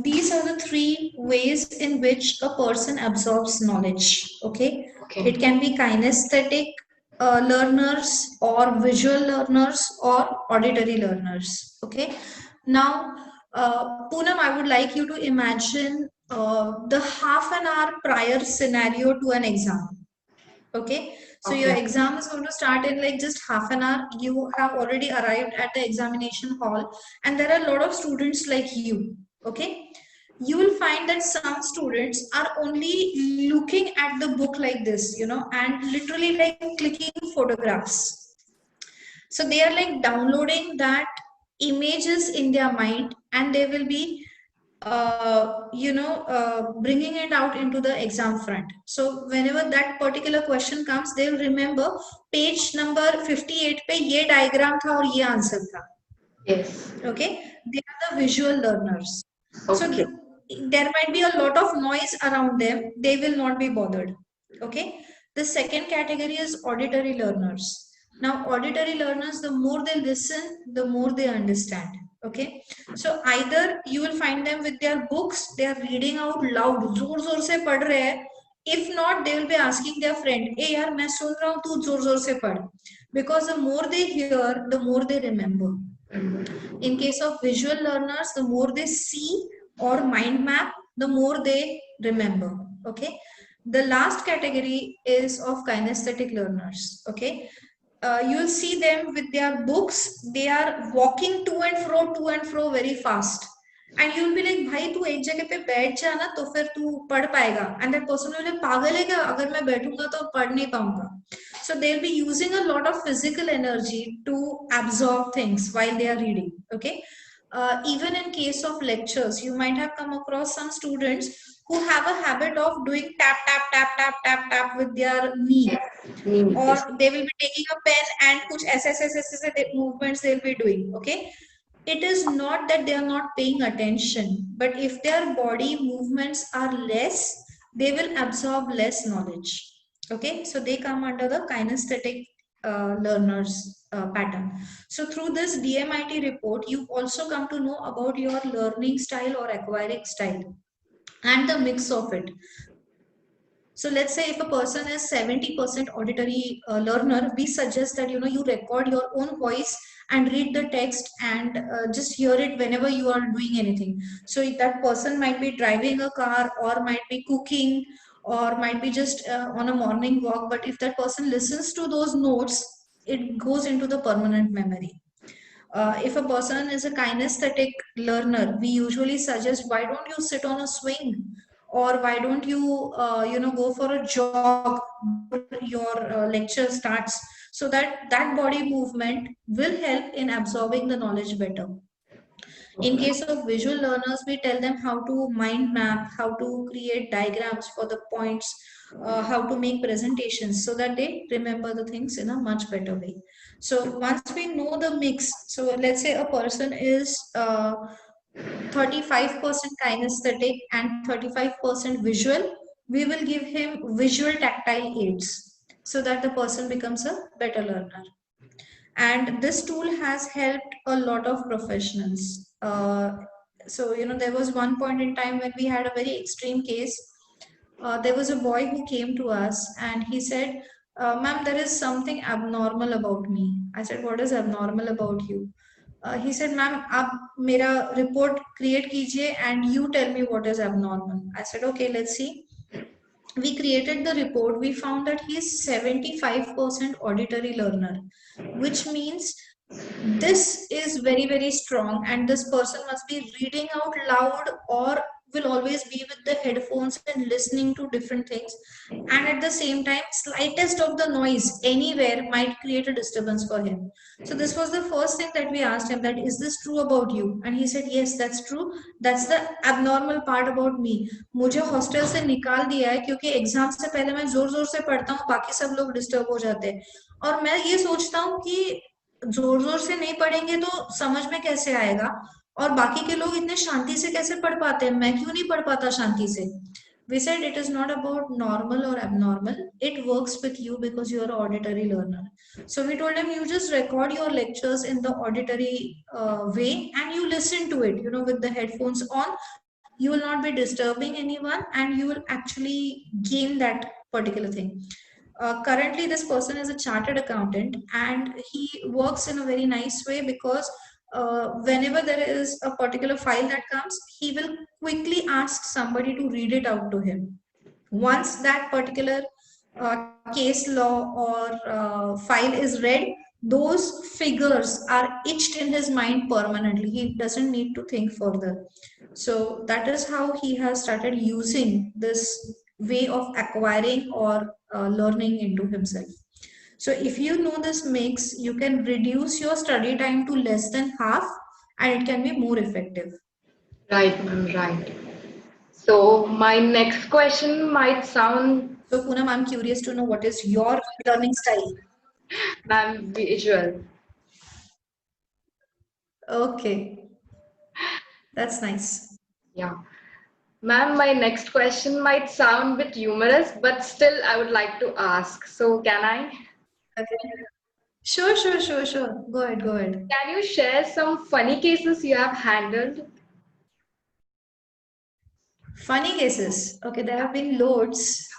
these are the three ways in which a person absorbs knowledge. Okay. Okay. It can be kinesthetic learners or visual learners or auditory learners. Okay. Now, Poonam, I would like you to imagine the half an hour prior scenario to an exam. Okay, so your Okay. exam is going to start in like just half an hour. You have already arrived at the examination hall, and there are a lot of students like you. Okay, you will find that some students are only looking at the book like this, and literally like clicking photographs. So they are like downloading that images in their mind, and they will be bringing it out into the exam front. So whenever that particular question comes, they will remember page number 58 पे ये diagram था और ये answer था. Yes. Okay, they are the visual learners. So Okay. there might be a lot of noise around them. They will not be bothered. Okay. The second category is auditory learners. Now, auditory learners, the more they listen, the more they understand. Okay. So either you will find them with their books, they are reading out loud, जोर जोर से पढ़ रहे हैं. If not, they will be asking their friend, "Hey, यार मैं सुन रहा हूँ, तू जोर जोर से पढ़." Because the more they hear, the more they remember. In case of visual learners, the more they see or mind map, the more they remember. Okay. The last category is of kinesthetic learners. Okay. You'll see them with their books. They are walking to and fro very fast. And you'll be like, भाई तू एक जगह पे बैठ जा ना तो फिर तू पढ़ पाएगा. And that person will be पागल है क्या? अगर मैं बैठूंगा तो पढ़ नहीं पाऊंगा. So they'll be using a lot of physical energy to absorb things while they are reading. Okay. Even in case of lectures, you might have come across some students who have a habit of doing tap, tap, tap, tap, tap, tap with their knee. Yes. Or they will be taking a pen and kuch ऐसे movements they'll be doing. Okay. It is not that they are not paying attention, but if their body movements are less, they will absorb less knowledge. Okay, so they come under the kinesthetic learners pattern. So through this DMIT report, you also come to know about your learning style or acquiring style and the mix of it. So let's say if a person is 70% auditory learner, we suggest that you record your own voice and read the text and just hear it whenever you are doing anything. So that person might be driving a car or might be cooking or might be just on a morning walk. But if that person listens to those notes, it goes into the permanent memory. If a person is a kinesthetic learner, we usually suggest, why don't you sit on a swing, or why don't you go for a jog before your lecture starts, so that that body movement will help in absorbing the knowledge better. In case of visual learners, we tell them how to mind map, how to create diagrams for the points, how to make presentations so that they remember the things in a much better way. So once we know the mix, so let's say a person is 35% kinesthetic and 35% visual, we will give him visual tactile aids so that the person becomes a better learner. And this tool has helped a lot of professionals. So there was one point in time when we had a very extreme case. There was a boy who came to us and he said, "Ma'am, there is something abnormal about me." I said, "What is abnormal about you?" He said, "Ma'am, आप मेरा report create कीजिए and you tell me what is abnormal." I said, "Okay, let's see." We created the report. We found that he is 75% auditory learner, which means this is very, very strong, and this person must be reading out loud or will always be with the headphones and listening to different things. And at the same time, slightest of the noise anywhere might create a disturbance for him. So this was the first thing that we asked him, that is this true about you? And he said, yes, that's true. That's the abnormal part about me. मुझे hostel से निकाल दिया है क्योंकि exam से पहले मैं जोर जोर से पढ़ता हूँ, बाकी सब लोग डिस्टर्ब हो जाते हैं, और मैं ये सोचता हूँ कि जोर जोर से नहीं पढ़ेंगे तो समझ में कैसे आएगा, और बाकी के लोग इतने शांति से कैसे पढ़ पाते हैं, मैं क्यों नहीं पढ़ पाता शांति से? We said it is not about normal or abnormal. It works with you because you are an auditory learner. So we told him, you just record your lectures in the auditory way and you listen to it, with the headphones on. You will not be disturbing anyone and you will actually gain that particular thing. Currently, this person is a chartered accountant and he works in a very nice way because whenever there is a particular file that comes, he will quickly ask somebody to read it out to him. Once that particular case law or file is read, those figures are etched in his mind permanently. He doesn't need to think further. So that is how he has started using this way of acquiring or learning into himself. So if you know this mix, you can reduce your study time to less than half and it can be more effective. Right, ma'am, right. So my next question might sound, So Poonam, I'm curious to know what is your learning style. ma'am, visual. Okay, that's nice. Yeah. Ma'am, my next question might sound a bit humorous, but still I would like to ask. So can I? Okay. Sure. Go ahead, go ahead. Can you share some funny cases you have handled? Funny cases. Okay, there have been loads.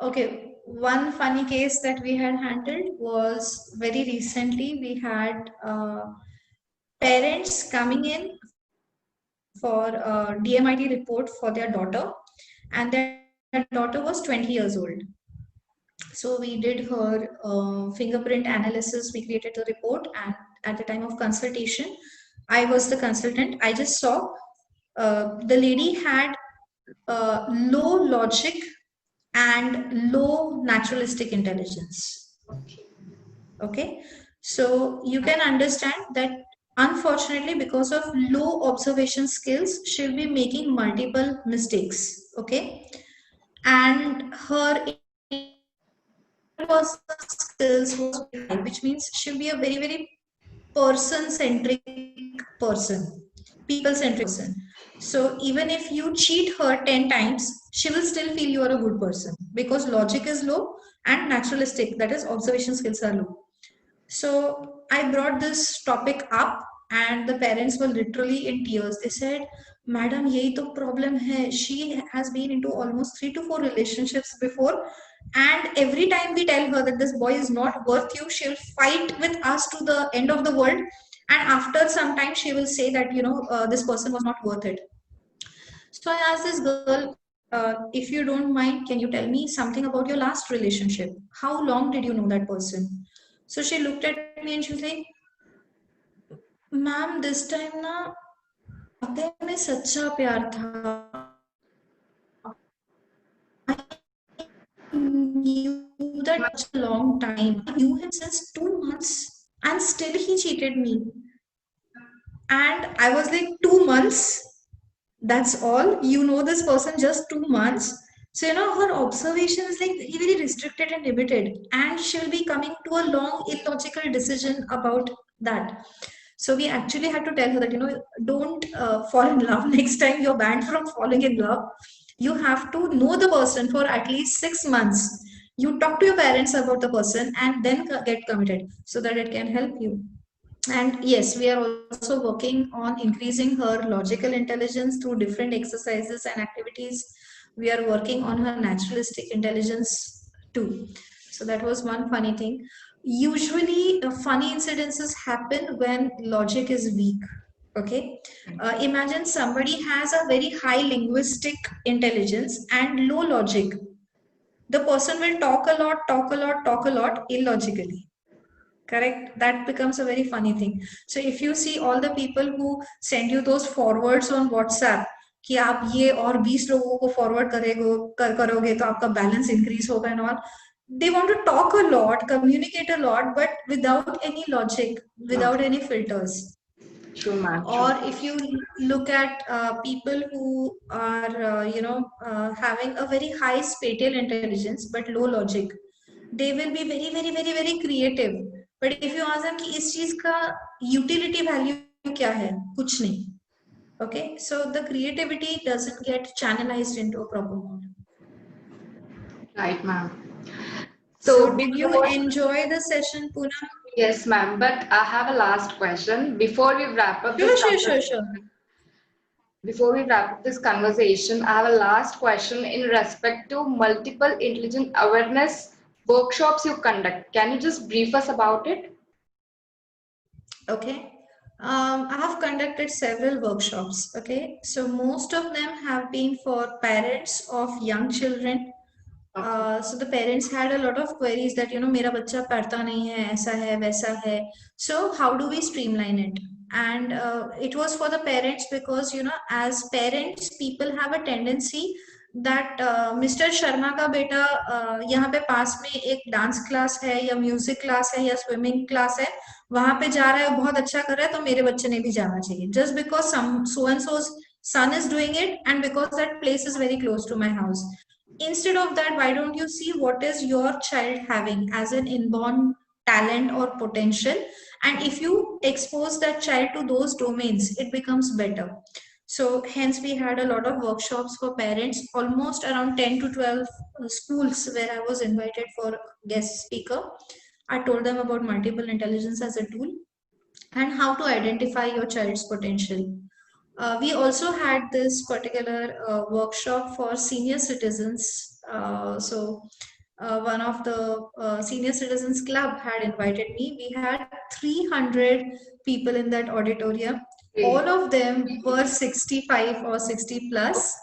Okay, one funny case that we had handled was very recently. We had parents coming in for a DMIT report for their daughter, and their daughter was 20 years old. So we did her fingerprint analysis. We created the report, and at the time of consultation, I was the consultant. I just saw the lady had low logic and low naturalistic intelligence. Okay, so you can understand that unfortunately, because of low observation skills, she'll be making multiple mistakes. Okay, and her interpersonal skills was very high, which means she'll be a very person centric person, people centric person. So even if you cheat her 10 times, she will still feel you are a good person because logic is low and naturalistic, that is observation skills are low. So I brought this topic up and the parents were literally in tears. They said, Madam, yehi to problem hai. She has been into almost 3 to 4 relationships before. And every time we tell her that this boy is not worth you, she'll fight with us to the end of the world. And after some time, she will say that, this person was not worth it. So I asked this girl, if you don't mind, can you tell me something about your last relationship? How long did you know that person? So she looked at me and she was like, ma'am this time ना वाकई में सच्चा प्यार था. I knew that for such a long time. I knew him since 2 months and still he cheated me. And I was like, 2 months? That's all? You know this person just 2 months? So, her observation is like very restricted and limited. And she'll be coming to a long, illogical decision about that. So we actually had to tell her that, don't fall in love. Next time you're banned from falling in love. You have to know the person for at least 6 months. You talk to your parents about the person and then get committed so that it can help you. And yes, we are also working on increasing her logical intelligence through different exercises and activities. We are working on her naturalistic intelligence too. So that was one funny thing. Usually, funny incidences happen when logic is weak. Okay, imagine somebody has a very high linguistic intelligence and low logic. The person will talk a lot illogically. Correct, that becomes a very funny thing. So if you see all the people who send you those forwards on WhatsApp कि आप ये और 20 लोगों को forward करोगे तो आपका balance increase होगा and all, they want to talk a lot, communicate a lot, but without any logic, without any filters. True, ma'am. Or if you look at people who are having a very high spatial intelligence but low logic, they will be very creative. But if you ask them कि इस चीज का utility value क्या क्या है, कुछ नहीं. Okay, so the creativity doesn't get channelized into a proper mode. Right, ma'am. So So did you before, enjoy the session, Poonam? yes, ma'am, but I have a last question before we wrap up this Sure. conversation. Before we wrap up this conversation, I have a last question in respect to multiple intelligence awareness workshops you conduct. Can you just brief us about it? Okay. I have conducted several workshops. Okay, so most of them have been for parents of young children. Okay. So the parents had a lot of queries that मेरा बच्चा पढ़ता नहीं है, ऐसा है वैसा है. So how do we streamline it? And it was for the parents because as parents people have a tendency that mister Sharma का बेटा यहाँ पे पास में एक डांस क्लास है या म्यूजिक क्लास है या स्विमिंग क्लास है, वहां पे जा रहा है, बहुत अच्छा कर रहा है, तो मेरे बच्चे ने भी जाना चाहिए, just because some so and so's son is doing it and because that place is very close to my house. Instead of that, why don't you see what is your child having as an inborn talent or potential, and if you expose that child to those domains it becomes better. So hence we had a lot of workshops for parents, almost around 10 to 12 schools where I was invited for guest speaker. I told them about multiple intelligence as a tool and how to identify your child's potential. We also had this particular workshop for senior citizens. One of the senior citizens club had invited me. We had 300 people in that auditorium. All Great. of them were 65 or 60 plus,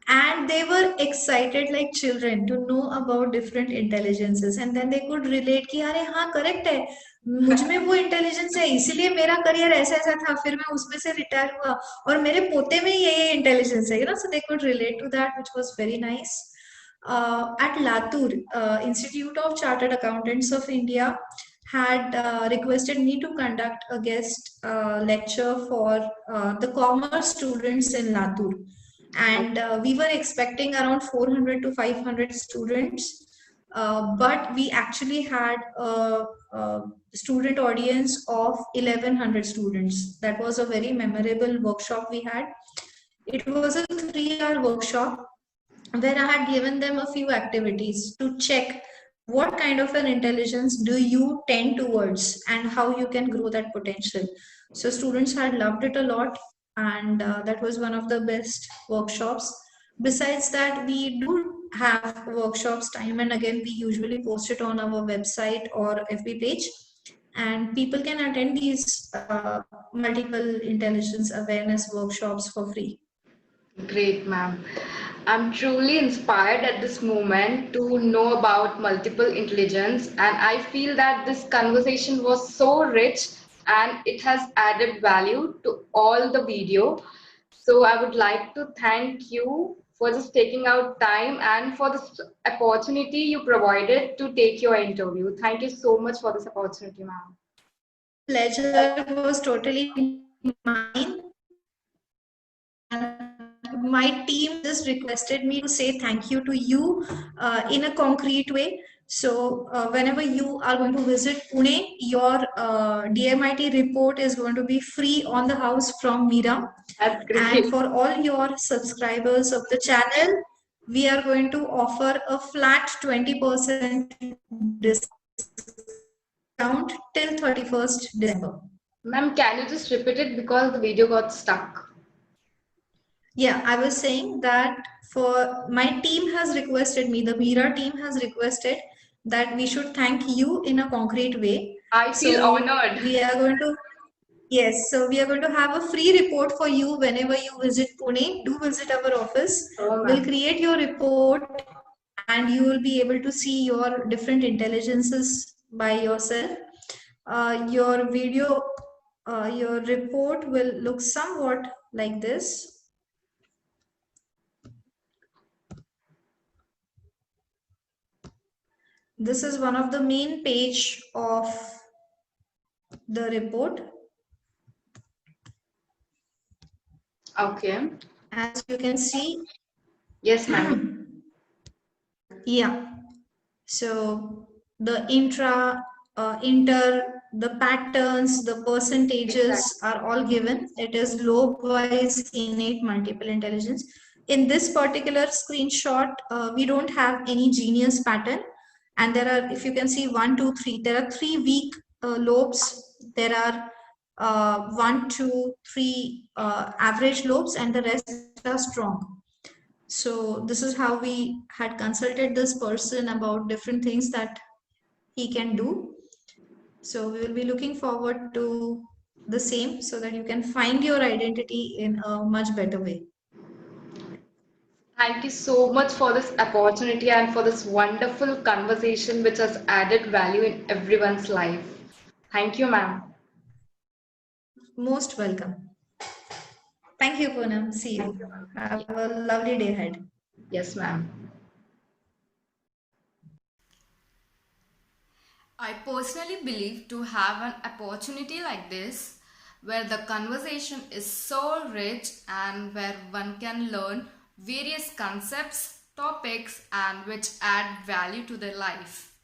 and they were excited like children to know about different intelligences, and then they could relate कि अरे हाँ correct है, मुझ में वो intelligence है, इसीलिए मेरा करियर ऐसा ऐसा था, फिर मैं उसमें से रिटायर हुआ और मेरे पोते में ये इंटेलिजेंस है, so they could relate to that, which was very nice. At Latur, Institute of Chartered Accountants of India had requested me to conduct a guest lecture for the commerce students in Latur, and we were expecting around 400 to 500 students, but we actually had a student audience of 1100 students. That was a very memorable workshop we had. It was a 3-hour workshop where I had given them a few activities to check what kind of an intelligence do you tend towards and how you can grow that potential. So students had loved it a lot, and that was one of the best workshops. Besides that, we do have workshops time and again. We usually post it on our website or FB page, and people can attend these multiple intelligence awareness workshops for free. Great, ma'am. I'm truly inspired at this moment to know about multiple intelligence, and I feel that this conversation was so rich and it has added value to all the video. So I would like to thank you for just taking out time and for this opportunity you provided to take your interview. Thank you so much for this opportunity, ma'am. Pleasure was totally mine, and my team just requested me to say thank you to you in a concrete way. So whenever you are going to visit Pune, your DMIT report is going to be free on the house from MIRA. That's And great. for all your subscribers of the channel, we are going to offer a flat 20% discount till 31st December. Ma'am, can you just repeat it because the video got stuck? Yeah, I was saying that for my team has requested me, the MIRA team has requested that we should thank you in a concrete way. I feel So honored. we are going to, yes, so we are going to have a free report for you whenever you visit Pune. Do visit our office. Oh, We'll ma'am. create your report and you will be able to see your different intelligences by yourself. Your video, your report will look somewhat like this. This is one of the main page of the report. Okay. As you can see, Yes, ma'am. yeah. So the inter, the patterns, the percentages are all given. It is lobe-wise innate multiple intelligence. In this particular screenshot, we don't have any genius pattern. And there are, if you can see, 1, 2, 3, there are 3 weak lobes. There are 1, 2, 3 average lobes, and the rest are strong. So this is how we had consulted this person about different things that he can do. So we will be looking forward to the same so that you can find your identity in a much better way. Thank you so much for this opportunity and for this wonderful conversation which has added value in everyone's life. Thank you, ma'am. Most welcome. Thank you, Poonam. See Thank you, you. ma'am. Have a lovely day ahead. Yes, ma'am. I personally believe to have an opportunity like this where the conversation is so rich and where one can learn various concepts, topics and which add value to their life.